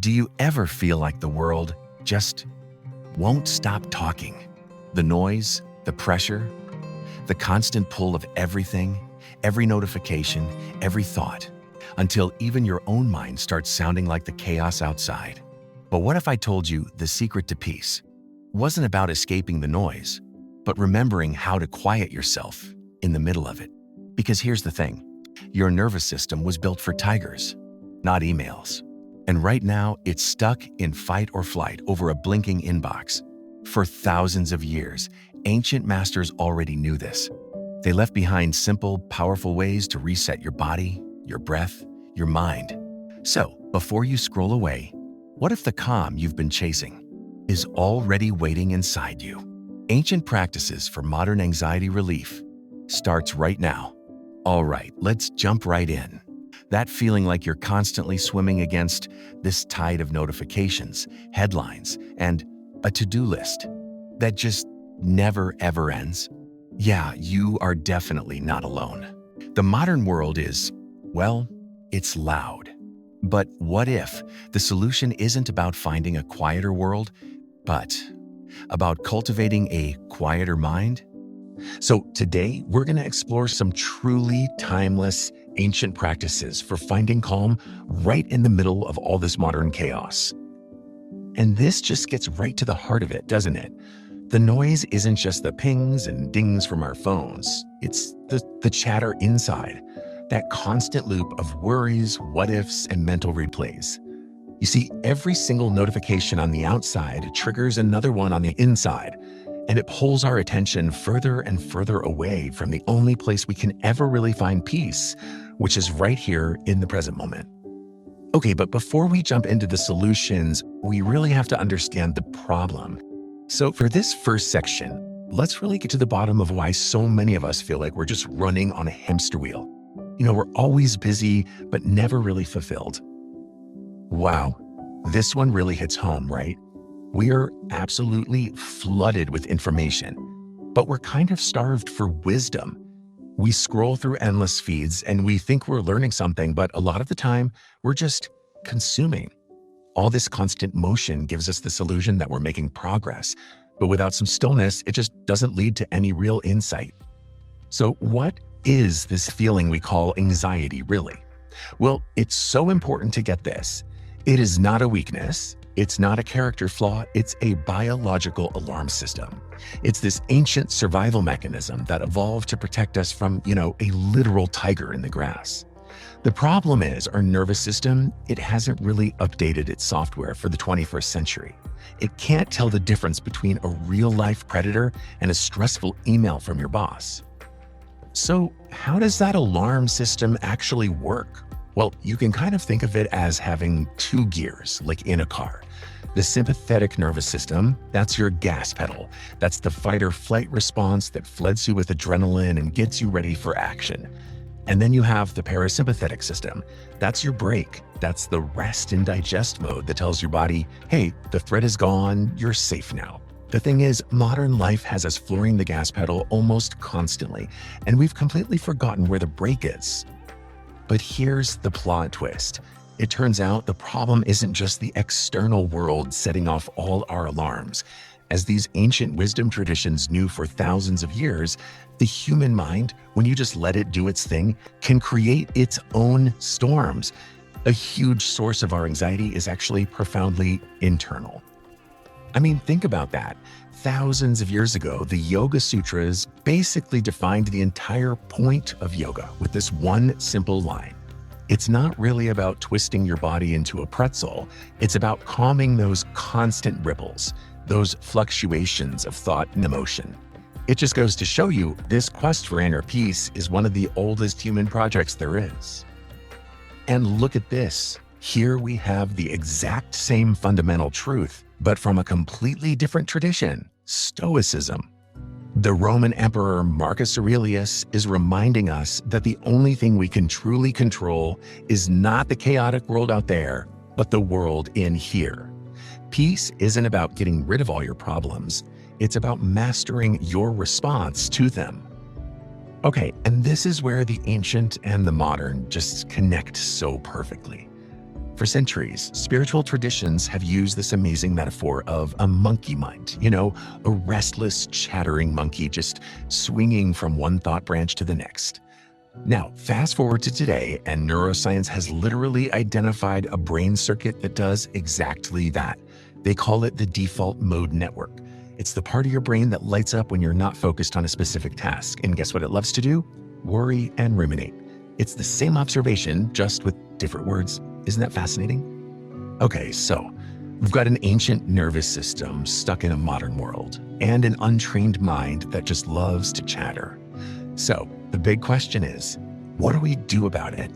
Do you ever feel like the world just won't stop talking? The noise, the pressure, the constant pull of everything, every notification, every thought, until even your own mind starts sounding like the chaos outside. But what if I told you the secret to peace wasn't about escaping the noise, but remembering how to quiet yourself in the middle of it? Because here's the thing, your nervous system was built for tigers, not emails. And right now, it's stuck in fight or flight over a blinking inbox. For thousands of years, ancient masters already knew this. They left behind simple, powerful ways to reset your body, your breath, your mind. So, before you scroll away, what if the calm you've been chasing is already waiting inside you? Ancient practices for modern anxiety relief starts right now. All right, let's jump right in. That feeling like you're constantly swimming against this tide of notifications, headlines, and a to-do list that just never ever ends? Yeah, you are definitely not alone. The modern world is, well, it's loud. But what if the solution isn't about finding a quieter world, but about cultivating a quieter mind? So today, we're going to explore some truly timeless, ancient practices for finding calm right in the middle of all this modern chaos. And this just gets right to the heart of it, doesn't it? The noise isn't just the pings and dings from our phones. It's the chatter inside, that constant loop of worries, what-ifs, and mental replays. You see, every single notification on the outside triggers another one on the inside, and it pulls our attention further and further away from the only place we can ever really find peace, which is right here in the present moment. Okay, but before we jump into the solutions, we really have to understand the problem. So for this first section, let's really get to the bottom of why so many of us feel like we're just running on a hamster wheel. You know, we're always busy, but never really fulfilled. Wow, this one really hits home, right? We are absolutely flooded with information, but we're kind of starved for wisdom. We scroll through endless feeds and we think we're learning something, but a lot of the time, we're just consuming. All this constant motion gives us this illusion that we're making progress, but without some stillness, it just doesn't lead to any real insight. So what is this feeling we call anxiety, really? Well, it's so important to get this. It is not a weakness. It's not a character flaw. It's a biological alarm system. It's this ancient survival mechanism that evolved to protect us from, a literal tiger in the grass. The problem is our nervous system, it hasn't really updated its software for the 21st century. It can't tell the difference between a real-life predator and a stressful email from your boss. So how does that alarm system actually work? Well, you can kind of think of it as having two gears, like in a car. The sympathetic nervous system, that's your gas pedal. That's the fight or flight response that floods you with adrenaline and gets you ready for action. And then you have the parasympathetic system. That's your brake. That's the rest and digest mode that tells your body, hey, the threat is gone, you're safe now. The thing is, modern life has us flooring the gas pedal almost constantly, and we've completely forgotten where the brake is. But here's the plot twist. It turns out the problem isn't just the external world setting off all our alarms. As these ancient wisdom traditions knew for thousands of years, the human mind, when you just let it do its thing, can create its own storms. A huge source of our anxiety is actually profoundly internal. I mean, think about that. Thousands of years ago, the Yoga Sutras basically defined the entire point of yoga with this one simple line. It's not really about twisting your body into a pretzel. It's about calming those constant ripples, those fluctuations of thought and emotion. It just goes to show you this quest for inner peace is one of the oldest human projects there is. And look at this. Here we have the exact same fundamental truth, but from a completely different tradition, Stoicism. The Roman Emperor Marcus Aurelius is reminding us that the only thing we can truly control is not the chaotic world out there, but the world in here. Peace isn't about getting rid of all your problems. It's about mastering your response to them. Okay, and this is where the ancient and the modern just connect so perfectly. For centuries, spiritual traditions have used this amazing metaphor of a monkey mind, a restless, chattering monkey just swinging from one thought branch to the next. Now, fast forward to today, and neuroscience has literally identified a brain circuit that does exactly that. They call it the default mode network. It's the part of your brain that lights up when you're not focused on a specific task. And guess what it loves to do? Worry and ruminate. It's the same observation, just with different words. Isn't that fascinating? Okay, so we've got an ancient nervous system stuck in a modern world, and an untrained mind that just loves to chatter. So the big question is, what do we do about it?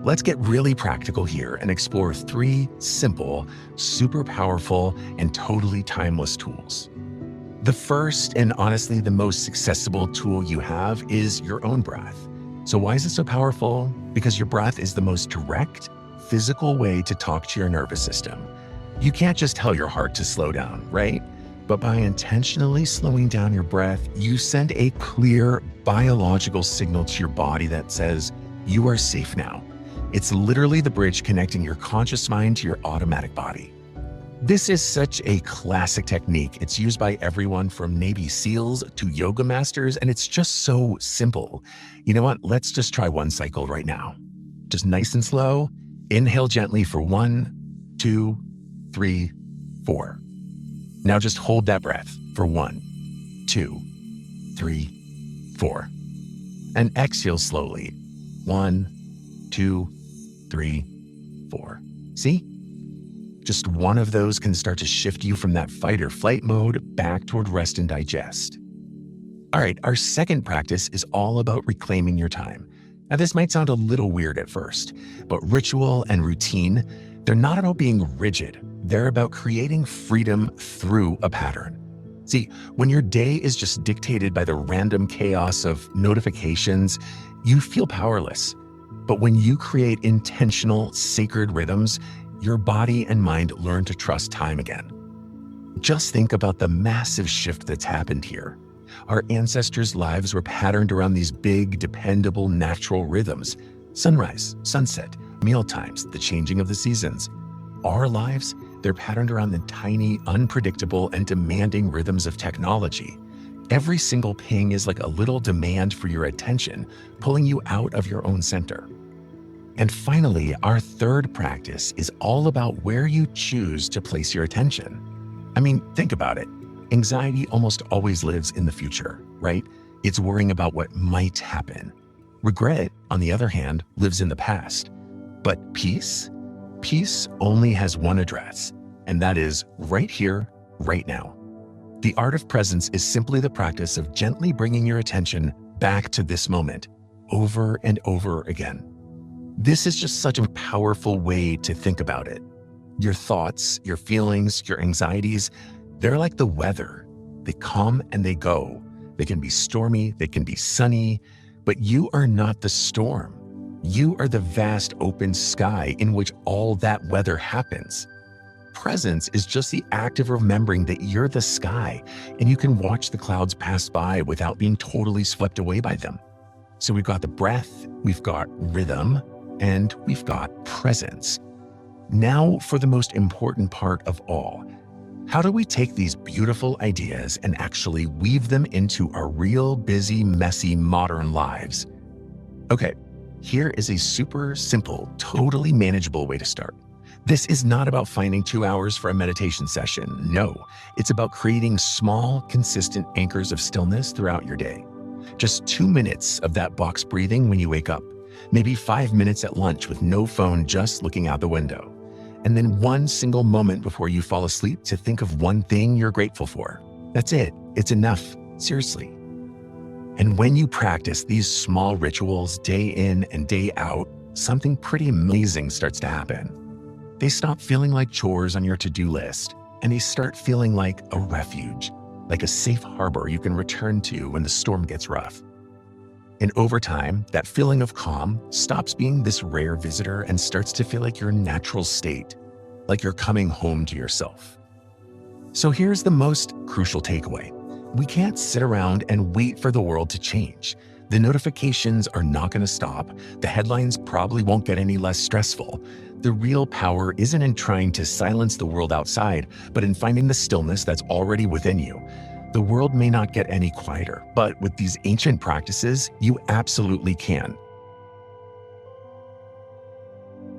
Let's get really practical here and explore 3 simple, super powerful, and totally timeless tools. The first, and honestly the most accessible tool you have, is your own breath. So why is it so powerful? Because your breath is the most direct, physical way to talk to your nervous system. You can't just tell your heart to slow down, right? But by intentionally slowing down your breath, you send a clear biological signal to your body that says, you are safe now. It's literally the bridge connecting your conscious mind to your automatic body. This is such a classic technique. It's used by everyone from Navy SEALs to yoga masters, and it's just so simple. You know what? Let's just try one cycle right now. Just nice and slow. Inhale gently for 1, 2, 3, 4. Now just hold that breath for 1, 2, 3, 4. And exhale slowly. 1, 2, 3, 4. See? Just one of those can start to shift you from that fight or flight mode back toward rest and digest. All right, our second practice is all about reclaiming your time. Now, this might sound a little weird at first, but ritual and routine, they're not about being rigid. They're about creating freedom through a pattern. See, when your day is just dictated by the random chaos of notifications, you feel powerless. But when you create intentional, sacred rhythms, your body and mind learn to trust time again. Just think about the massive shift that's happened here. Our ancestors' lives were patterned around these big, dependable, natural rhythms: sunrise, sunset, meal times, the changing of the seasons. Our lives, they're patterned around the tiny, unpredictable, and demanding rhythms of technology. Every single ping is like a little demand for your attention, pulling you out of your own center. And finally, our third practice is all about where you choose to place your attention. I mean, think about it. Anxiety almost always lives in the future, right? It's worrying about what might happen. Regret, on the other hand, lives in the past. But peace? Peace only has one address, and that is right here, right now. The art of presence is simply the practice of gently bringing your attention back to this moment, over and over again. This is just such a powerful way to think about it. Your thoughts, your feelings, your anxieties, they're like the weather. They come and they go. They can be stormy, they can be sunny, but you are not the storm. You are the vast open sky in which all that weather happens. Presence is just the act of remembering that you're the sky and you can watch the clouds pass by without being totally swept away by them. So we've got the breath, we've got rhythm, and we've got presence. Now for the most important part of all. How do we take these beautiful ideas and actually weave them into our real busy, messy, modern lives? Okay, here is a super simple, totally manageable way to start. This is not about finding 2 hours for a meditation session. No, it's about creating small, consistent anchors of stillness throughout your day. Just 2 minutes of that box breathing when you wake up. Maybe 5 minutes at lunch with no phone, just looking out the window. And then 1 single moment before you fall asleep to think of one thing you're grateful for. That's it. It's enough. Seriously. And when you practice these small rituals day in and day out, something pretty amazing starts to happen. They stop feeling like chores on your to-do list, and they start feeling like a refuge, like a safe harbor you can return to when the storm gets rough. And over time, that feeling of calm stops being this rare visitor and starts to feel like your natural state, like you're coming home to yourself. So here's the most crucial takeaway. We can't sit around and wait for the world to change. The notifications are not going to stop. The headlines probably won't get any less stressful. The real power isn't in trying to silence the world outside, but in finding the stillness that's already within you. The world may not get any quieter, but with these ancient practices, you absolutely can.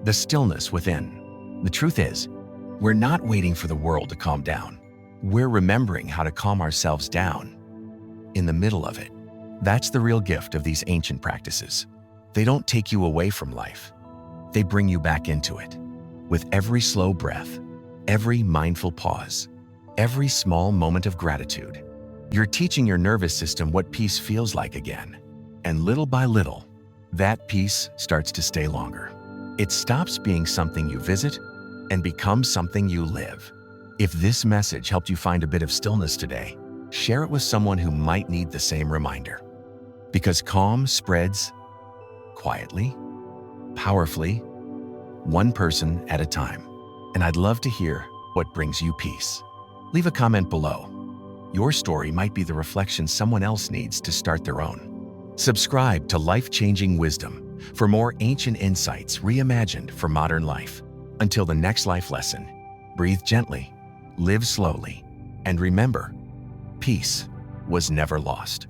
The stillness within. The truth is, we're not waiting for the world to calm down. We're remembering how to calm ourselves down in the middle of it. That's the real gift of these ancient practices. They don't take you away from life. They bring you back into it. With every slow breath, every mindful pause, every small moment of gratitude, you're teaching your nervous system what peace feels like again. And little by little, that peace starts to stay longer. It stops being something you visit and becomes something you live. If this message helped you find a bit of stillness today, share it with someone who might need the same reminder. Because calm spreads quietly, powerfully, one person at a time. And I'd love to hear what brings you peace. Leave a comment below. Your story might be the reflection someone else needs to start their own. Subscribe to Life-Changing Wisdom for more ancient insights reimagined for modern life. Until the next life lesson, breathe gently, live slowly, and remember, peace was never lost.